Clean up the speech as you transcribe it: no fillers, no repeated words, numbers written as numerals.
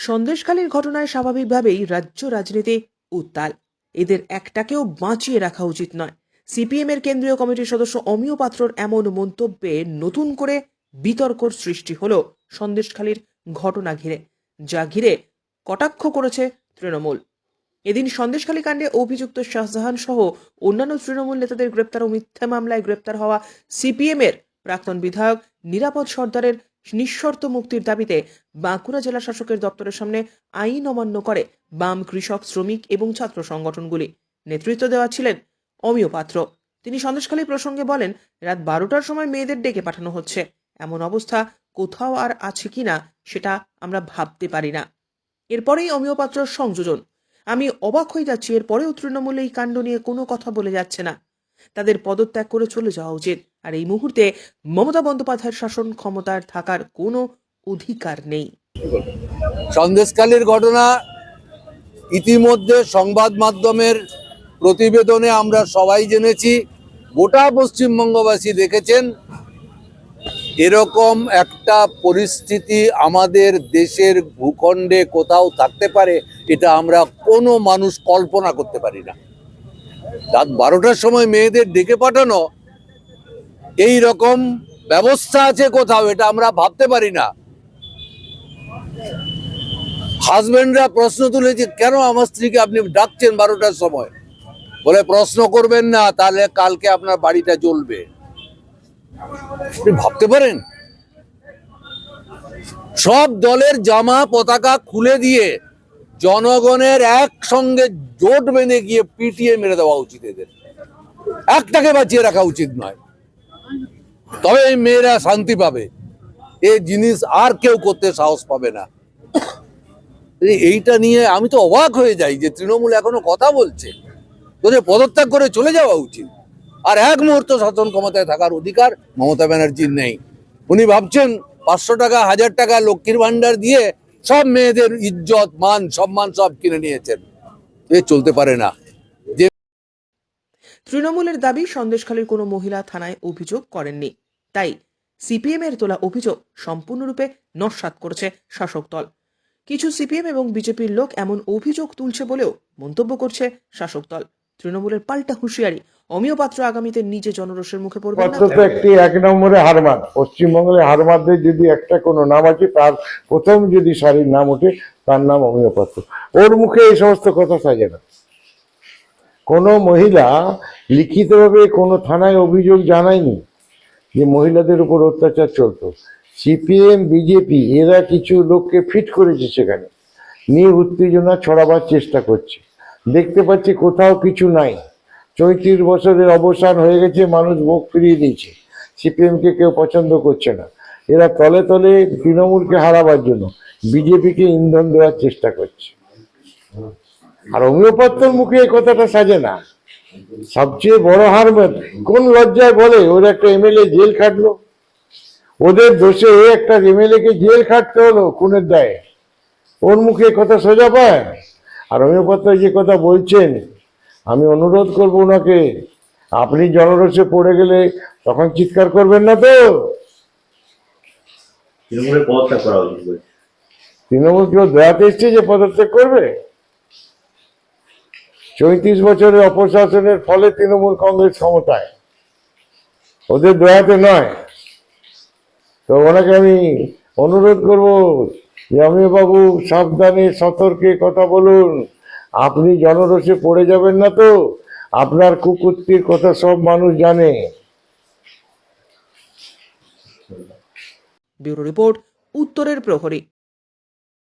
সন্দেশখালীর ঘটনায় স্বাভাবিকভাবেই রাজ্য রাজনীতি উত্তাল। এদের একটাকেও বাঁচিয়ে রাখা উচিত নয়। সিপিএম এর কেন্দ্রীয় কমিটির সদস্য অমিয় পাত্রর এমন মন্তব্যে নতুন করে বিতর্কর সৃষ্টি হলো সন্দেশখালীর ঘটনা ঘিরে, যা ঘিরে কটাক্ষ করেছে তৃণমূল। এদিন সন্দেশখালী কাণ্ডে অভিযুক্ত শাহজাহান সহ অন্যান্য তৃণমূল নেতাদের গ্রেপ্তার ও মিথ্যা মামলায় গ্রেপ্তার হওয়া সিপিএম এর প্রাক্তন বিধায়ক নিরাপদ সর্দারের নিঃশর্ত মুক্তির দাবিতে বাঁকুড়া জেলা শাসকের দপ্তরের সামনে আইন অমান্য করে বাম, কৃষক, শ্রমিক এবং ছাত্র সংগঠনগুলি। নেতৃত্ব দেওয়া ছিলেন অমিয় পাত্র। তিনি সন্দেশখালী প্রসঙ্গে বলেন, রাত 12টার সময় মেয়েদের ডেকে পাঠানো হচ্ছে, এমন অবস্থা কোথাও আর আছে কিনা সেটা আমরা ভাবতে পারি না। এরপরেই অমিয় পাত্রর সংযোজন, আমি অবাক হয়ে যাচ্ছি, এরপরেও তৃণমূল এই কাণ্ড নিয়ে কোনো কথা বলে যাচ্ছে না। তাদের পদত্যাগ করে চলে যাওয়া উচিত। আর এই মুহূর্তে মমতা বন্দ্যোপাধ্যায়ের শাসন ক্ষমতার থাকার কোনো অধিকার নেই। সন্দেশখালীর ঘটনা ইতিমধ্যে সংবাদ মাধ্যমের প্রতিবেদনে আমরা সবাই জেনেছি, গোটা পশ্চিমবঙ্গবাসী দেখেছেন। এরকম একটা পরিস্থিতি আমাদের দেশের ভূখণ্ডে কোথাও থাকতে পারে, এটা আমরা কোনো মানুষ কল্পনা করতে পারি না। রাত 12টার সময় মেয়েদের ডেকে পাঠানো, এই রকম ব্যবস্থা আছে কোথাও, এটা আমরা ভাবতে পারি না। হাজবেন্ডরা প্রশ্ন তুলেছে, কেন আমার স্ত্রীকে আপনি ডাকছেন 12টার সময়? বলে, প্রশ্ন করবেন না, তাহলে কালকে আপনার বাড়িটা জ্বলবে। আপনি ভাবতে পারেন? সব দলের জামা পতাকা খুলে দিয়ে জনগণের একসঙ্গে জোট বেঁধে গিয়ে পিটিয়ে মেরে দেওয়া উচিত। এদের একটাকে বাঁচিয়ে রাখা উচিত নয়, তবে এই মেয়েরা শান্তি পাবে। এই জিনিস আর কেউ করতে সাহস পাবে না। এইটা নিয়ে আমি তো অবাক হয়ে যাই যে তৃণমূল এখনো কথা বলছে। তোদের পদত্যাগ করে চলে যাওয়া উচিত। আর এক মুহূর্ত শাসন ক্ষমতায় থাকার অধিকার মমতা ব্যানার্জির নেই। উনি ভাবছেন 500 টাকা, 1000 টাকা লক্ষ্মীর ভান্ডার দিয়ে সব মেয়েদের ইজ্জত, মান, সম্মান সব কিনে নিয়েছেন। এ চলতে পারে না। যে তৃণমূলের দাবি, সন্দেশখালীর কোনো মহিলা থানায় অভিযোগ করেননি, তাই সিপিএম এর তোলা অভিযোগ সম্পূর্ণরূপে নস্যাৎ করেছে শাসক দল। কিছু সিপিএম এবং বিজেপির লোক এমন অভিযোগ তুলছে বলেও মন্তব্য করছে শাসক দল। তৃণমূলের পাল্টা হুঁশিয়ারি, অমিয় পাত্র আগামীতে নিজে জনরোষের মুখে পড়বেন না। একটি 1 নম্বরে হারমাদ, পশ্চিমবঙ্গের হারমাদদের যদি একটা কোনো নাম আছে, তার প্রথম যদি সারির নাম ওঠে, তার নাম অমিয় পাত্র। ওর মুখে এই সমস্ত কথা সাজে না। কোনো মহিলা লিখিতভাবে কোনো থানায় অভিযোগ জানায়নি যে মহিলাদের উপর অত্যাচার চলতো। সিপিএম, বিজেপি এরা কিছু লোককে ফিট করেছে, সেখানে নিয়ে উত্তেজনা ছড়াবার চেষ্টা করছে। দেখতে পাচ্ছি কোথাও কিছু নাই। 34 বছরের অবসান হয়ে গেছে, মানুষ মুখ ফিরিয়ে দিয়েছে। সিপিএমকে কেউ পছন্দ করছে না। এরা তলে তলে তৃণমূলকে হারাবার জন্য বিজেপিকে ইন্ধন দেওয়ার চেষ্টা করছে। আর অমিয় পাত্রর মুখে এই কথাটা সাজে না। সবচেয়ে বড় হার কোন লজ্জায় বলে, ওর একটা এমএলএ জেল খাটলো, ওদের দোষে একটা এমএলএ কে জেল খাটতে হলো খুনের দায়ে। ওর মুখে কথা সোজা পায়? আর অমিয় পাত্র যে কথা বলছেন, আমি অনুরোধ করবো ওনাকে, আপনি জনরোষে পড়ে গেলে তখন চিৎকার করবেন না তো? তৃণমূল কেউ দয়াতে এসছে যে পদত্যাগ করবে? 34 বছরের অপশাসনের ফলে তৃণমূল কংগ্রেস ক্ষমতায়, ওদের দয়াতে নয়। তো ওনাকে আমি অনুরোধ করব যে অমিয় বাবু, সাবধানে সতর্কে কথা বলুন। আপনি জনরোষে পড়ে যাবেন না তো? আপনার কুকুত্তির কথা সব মানুষ জানে। ব্যুরো রিপোর্ট, উত্তরের প্রহরী।